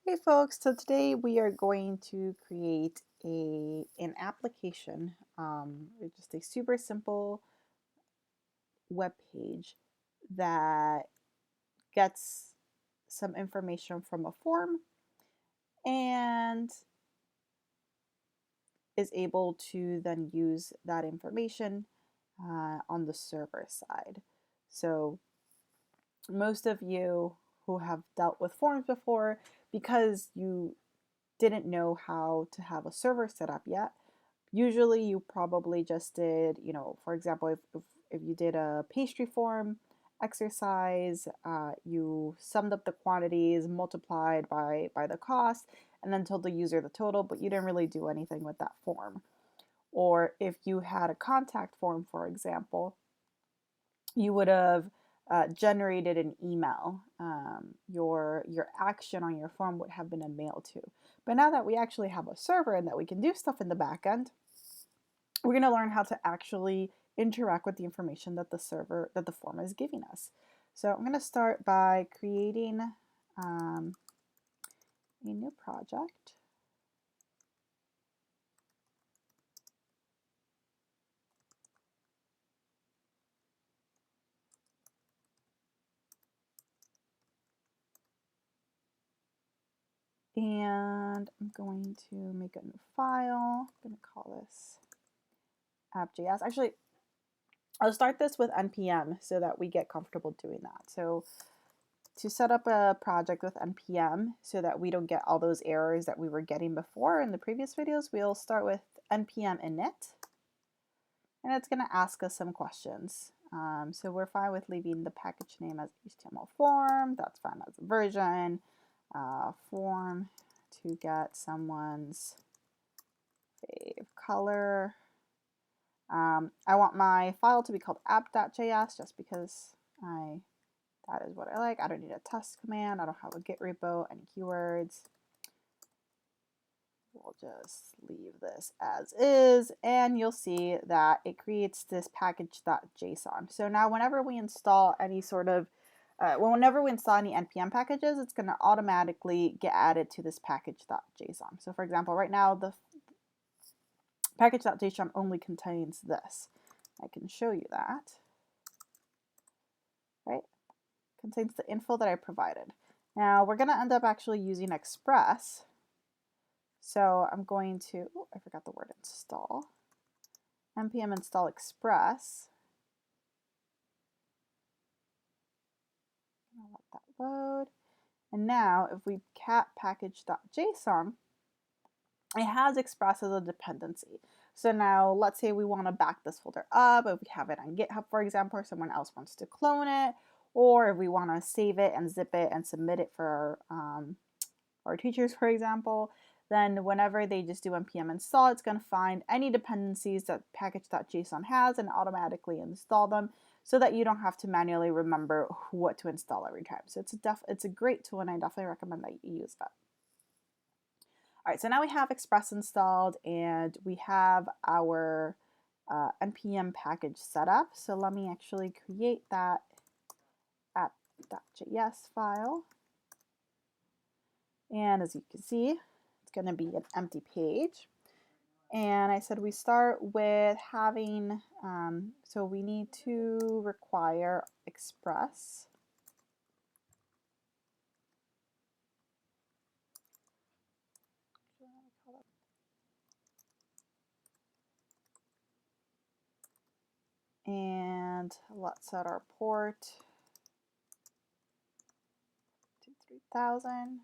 Hey folks, so today we are going to create an application, just a super simple web page that gets some information from a form and is able to then use that information on the server side. So most of you who have dealt with forms before, because you didn't know how to have a server set up yet, usually you probably just did, for example, if you did a pastry form exercise, you summed up the quantities, multiplied by the cost, and then told the user the total, but you didn't really do anything with that form. Or if you had a contact form, for example, you would have generated an email. Your action on your form would have been a mail to. But now that we actually have a server and that we can do stuff in the back end, we're going to learn how to actually interact with the information that the form is giving us. So I'm going to start by creating a new project. And I'm going to make a new file. I'm going to call this app.js. Actually, I'll start this with npm so that we get comfortable doing that. So to set up a project with npm so that we don't get all those errors that we were getting before in the previous videos, we'll start with npm init, and it's going to ask us some questions. So we're fine with leaving the package name as HTML form. That's fine as a version. Form to get someone's fave color. I want my file to be called app.js just because that is what I like. I don't need a test command. I don't have a git repo, any keywords. We'll just leave this as is, and you'll see that it creates this package.json. So now whenever we install any sort of whenever we install any npm packages, it's going to automatically get added to this package.json. So for example, right now the package.json only contains this. I can show you that. Right? Contains the info that I provided. Now we're going to end up actually using Express. So I'm going to, oh, I forgot the word install. npm install Express. I'm going to let that load. And now if we cat package.json, it has Express as a dependency. So now let's say we want to back this folder up, if we have it on GitHub, for example, or someone else wants to clone it, or if we want to save it and zip it and submit it for our teachers, for example, then whenever they just do npm install, it's going to find any dependencies that package.json has and automatically install them so that you don't have to manually remember what to install every time. So it's a great tool, and I definitely recommend that you use that. All right, so now we have Express installed and we have our npm package set up. So let me actually create that app.js file. And as you can see, it's going to be an empty page. And I said we start with having, so we need to require Express. And let's set our port to 3000.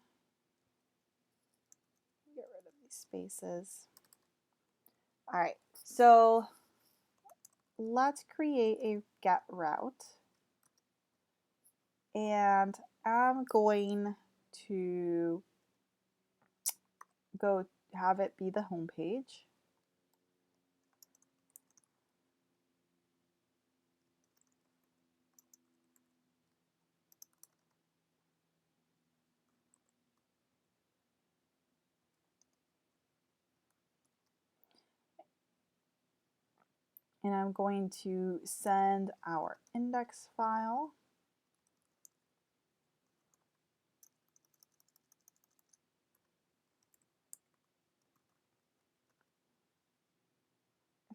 Get rid of these spaces. All right, so let's create a get route. And I'm going to go have it be the home page. And I'm going to send our index file.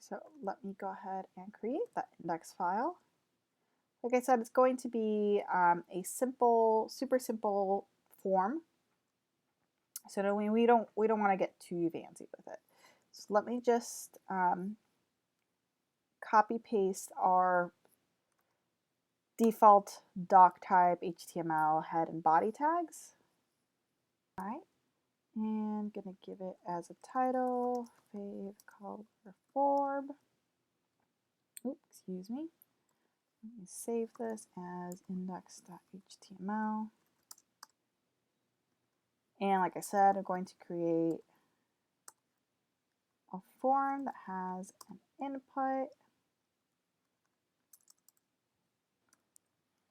So let me go ahead and create that index file. Like I said, it's going to be a simple, super simple form. So that we don't want to get too fancy with it. So let me just copy paste our default doc type HTML head and body tags. All right, and gonna give it as a title, fave color form. Oops, excuse me. Let me save this as index.html. And like I said, I'm going to create a form that has an input.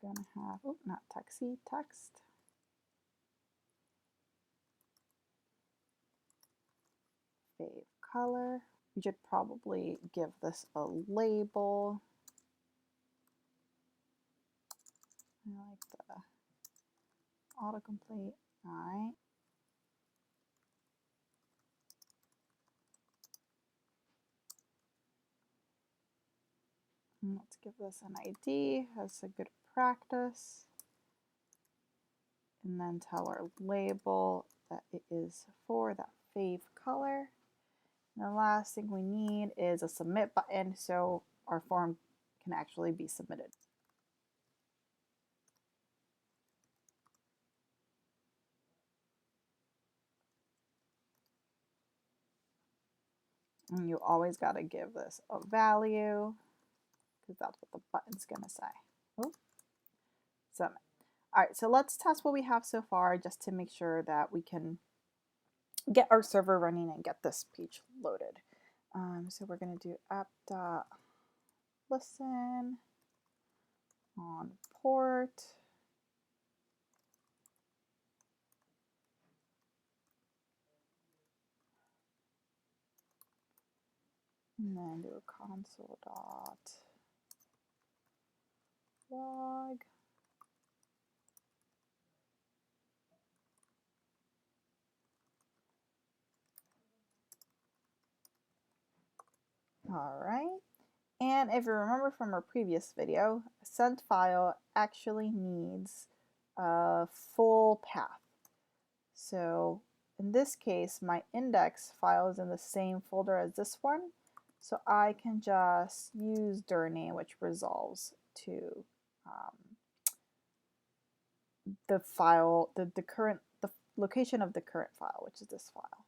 I'm gonna have, oh, not texty, text. Fave color. You should probably give this a label. I like the autocomplete. All right. And let's give this an ID as a good practice. And then tell our label that it is for that fave color. And the last thing we need is a submit button so our form can actually be submitted. And you always got to give this a value because that's what the button's going to say. Oh, submit. All right, so let's test what we have so far just to make sure that we can get our server running and get this page loaded. So we're going to do app.listen on port. And then do a console.log. All right. And if you remember from our previous video, a sent file actually needs a full path. So in this case, my index file is in the same folder as this one. So I can just use dir name, which resolves to the file, the location of the current file, which is this file.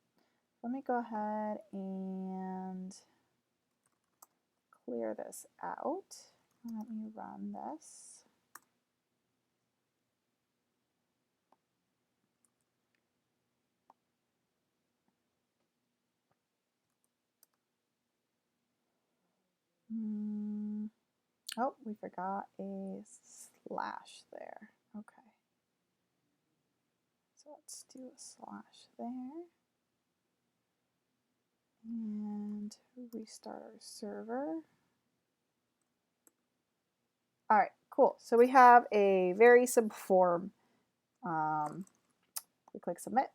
Let me go ahead and clear this out. Let me run this. Oh, we forgot a slash there. Okay. So let's do a slash there. And restart our server. All right, cool. So we have a very simple form. We click submit.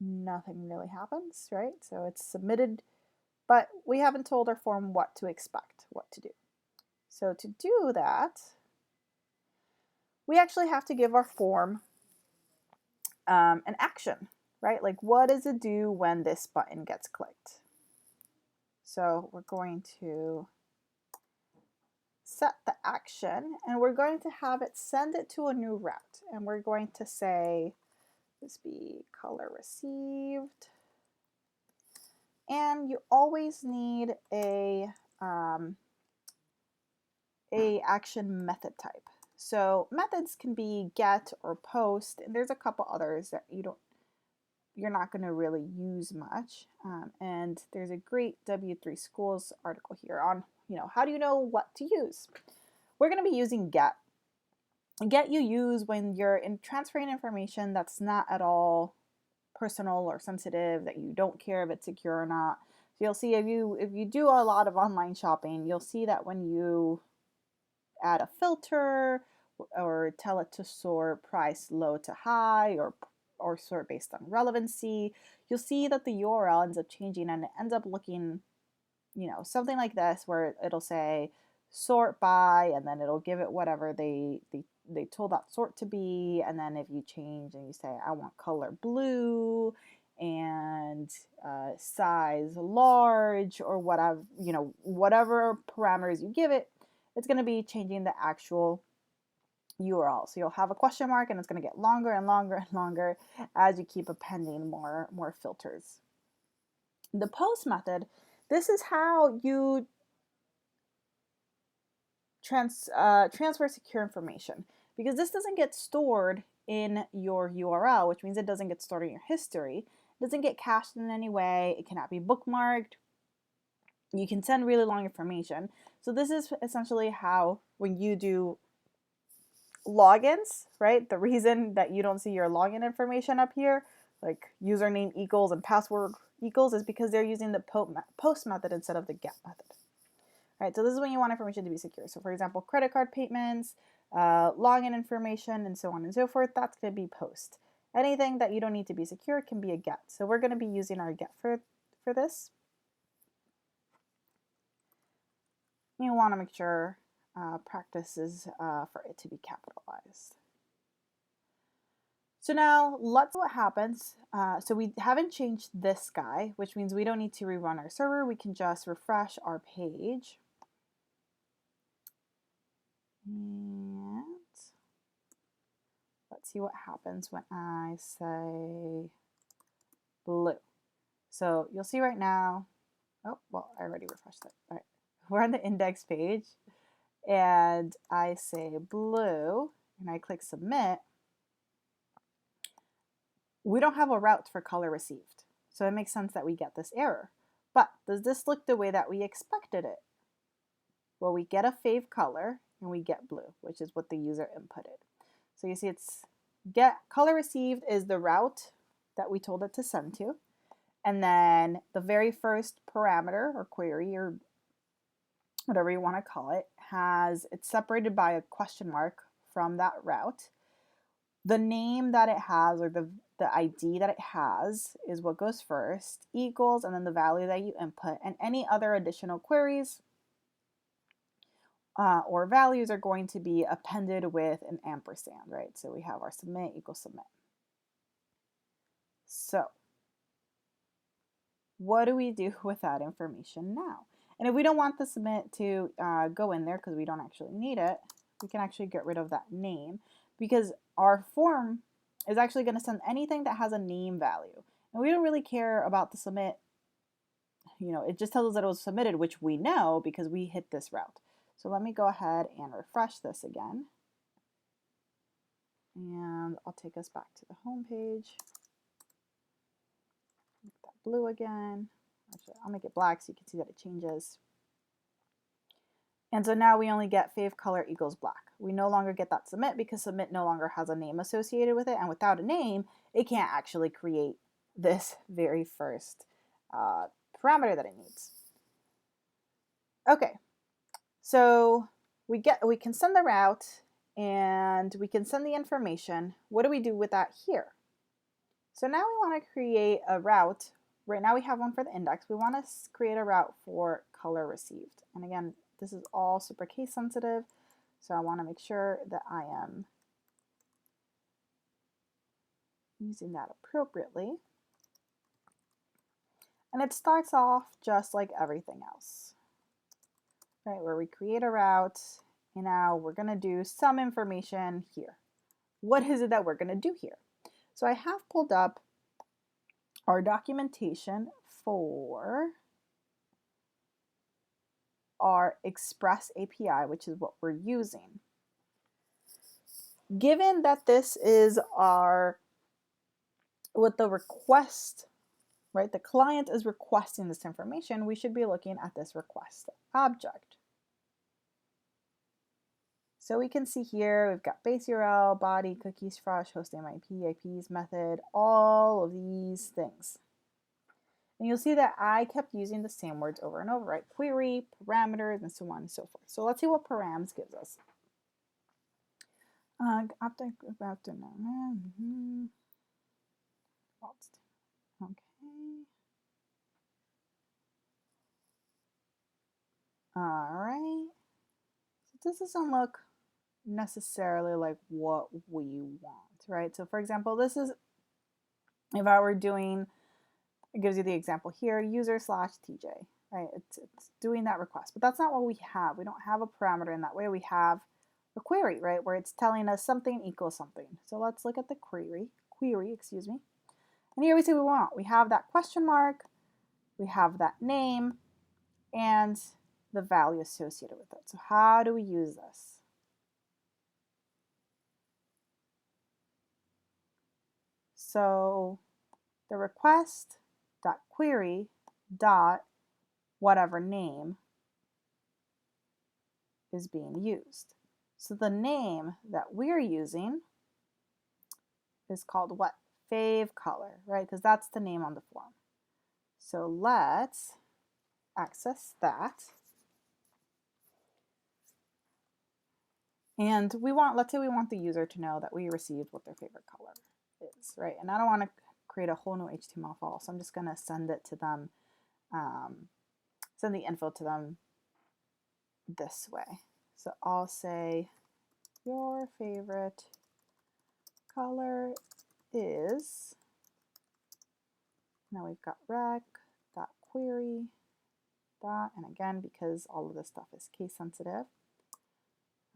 Nothing really happens, right? So it's submitted, but we haven't told our form what to expect, what to do. So to do that, we actually have to give our form an action, right? Like what does it do when this button gets clicked? So we're going to set the action and we're going to have it send it to a new route. And we're going to say, this be color received. And you always need a action method type. So methods can be get or post, and there's a couple others that you're not going to really use much. And there's a great W3 Schools article here on, how do you know what to use? We're going to be using get. Get you use when you're transferring information that's not at all personal or sensitive, that you don't care if it's secure or not. So you'll see if you do a lot of online shopping, you'll see that when you add a filter or tell it to sort price low to high or sort based on relevancy, you'll see that the URL ends up changing and it ends up looking something like this where it'll say sort by, and then it'll give it whatever they told that sort to be. And then if you change and you say, I want color blue and size large or whatever, whatever parameters you give it, it's going to be changing the actual URL. So you'll have a question mark and it's going to get longer and longer and longer as you keep appending more filters. The post method, this is how you transfer secure information, because this doesn't get stored in your URL, which means it doesn't get stored in your history. It doesn't get cached in any way. It cannot be bookmarked. You can send really long information. So this is essentially how, when you do logins, right? The reason that you don't see your login information up here, like username equals and password equals, is because they're using the post method instead of the get method. Right, so this is when you want information to be secure. So for example, credit card payments, login information, and so on and so forth, that's going to be post. Anything that you don't need to be secure can be a get. So we're going to be using our get for this. You want to make sure practice is for it to be capitalized. So now let's see what happens. So we haven't changed this guy, which means we don't need to rerun our server. We can just refresh our page. And let's see what happens when I say blue. So you'll see right now, oh, well, I already refreshed it. All right, we're on the index page and I say blue and I click submit. We don't have a route for color received. So it makes sense that we get this error. But does this look the way that we expected it? Well, we get a fave color and we get blue, which is what the user inputted. So you see it's get color received is the route that we told it to send to. And then the very first parameter or query or whatever you want to call it it's separated by a question mark from that route. The name that it has, or the ID that it has, is what goes first, equals, and then the value that you input, and any other additional queries or values are going to be appended with an ampersand, right? So we have our submit equals submit. So what do we do with that information now? And if we don't want the submit to go in there because we don't actually need it, we can actually get rid of that name, because our form is actually going to send anything that has a name value. And we don't really care about the submit. It just tells us that it was submitted, which we know because we hit this route. So let me go ahead and refresh this again. And I'll take us back to the home page. Make that blue again. Actually, I'll make it black so you can see that it changes. And so now we only get fave color equals black. We no longer get that submit because submit no longer has a name associated with it. And without a name, it can't actually create this very first parameter that it needs. Okay, so we can send the route and we can send the information. What do we do with that here? So now we want to create a route. Right now we have one for the index. We want to create a route for color received. And again, this is all super case sensitive, so I want to make sure that I am using that appropriately. And it starts off just like everything else, right? Where we create a route, and now we're going to do some information here. What is it that we're going to do here? So I have pulled up our documentation for our Express API, which is what we're using. Given that this is what the request, right? The client is requesting this information, we should be looking at this request object. So we can see here, we've got base URL, body, cookies, fresh, host name IP, IPs, method, all of these things. And you'll see that I kept using the same words over and over, right? Query, parameters, and so on and so forth. So let's see what params gives us. Okay. All right. So this doesn't look necessarily like what we want, right? So for example, this is, if I were doing, it gives you the example here, user/tj, right? It's doing that request, but that's not what we have. We don't have a parameter in that way. We have a query, right, where it's telling us something equals something. So let's look at the query, excuse me. And here we see what we want. We have that question mark, we have that name, and the value associated with it. So how do we use this? So the request dot query dot whatever name is being used. So the name that we're using is called what? Fave color, right? Because that's the name on the form. So let's access that. And we want, let's say we want the user to know that we received what their favorite color is, right? And I don't want to create a whole new HTML file, so I'm just going to send it to them, send the info to them this way. So I'll say your favorite color is, now we've got rec.query dot, and again, because all of this stuff is case sensitive,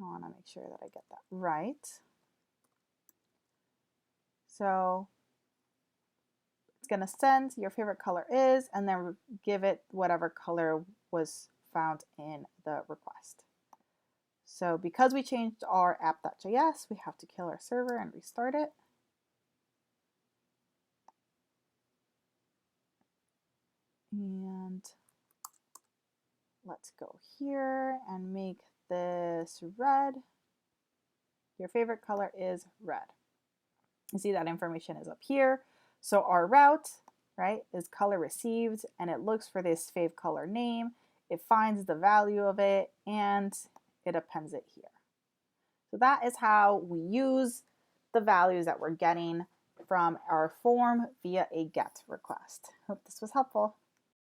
I want to make sure that I get that right. So it's going to send your favorite color is, and then give it whatever color was found in the request. So because we changed our app.js, we have to kill our server and restart it. And let's go here and make this red. Your favorite color is red. You see that information is up here. So our route, right, is color received, and it looks for this fave color name. It finds the value of it, and it appends it here. So that is how we use the values that we're getting from our form via a GET request. Hope this was helpful.